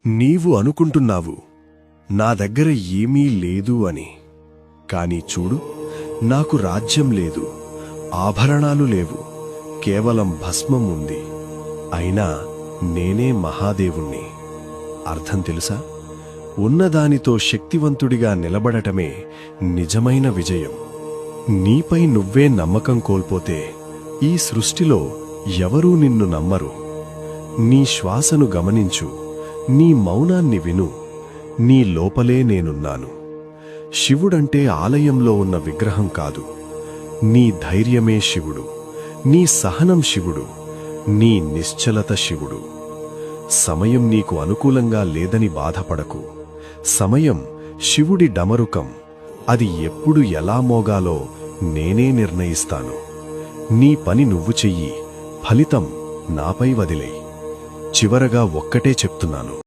నీవు అనుకుంటున్నావు నా దగ్గర ఏమీ లేదు అని. కాని చూడు, నాకు రాజ్యం లేదు, ఆభరణాలు లేవు, కేవలం భస్మం ఉంది. అయినా నేనే మహాదేవుణ్ణి. అర్థం తెలుసా? ఉన్నదానితో శక్తివంతుడిగా నిలబడటమే నిజమైన విజయం. నీపై నువ్వే నమ్మకం కోల్పోతే ఈ సృష్టిలో ఎవరూ నిన్ను నమ్మరు. నీ శ్వాసను గమనించు, నీ మౌనాన్ని విను. నీ లోపలే నేనున్నాను. శివుడంటే ఆలయంలో ఉన్న విగ్రహం కాదు. నీ ధైర్యమే శివుడు, నీ సహనం శివుడు, నీ నిశ్చలత శివుడు. సమయం నీకు అనుకూలంగా లేదని బాధపడకు. సమయం శివుడి డమరుకం. అది ఎప్పుడు ఎలా మోగాలో నేనే నిర్ణయిస్తాను. నీ పని నువ్వు చెయ్యి, ఫలితం నాపై వదిలేయ్. చివరగా ఒక్కటే చెప్తున్నాను.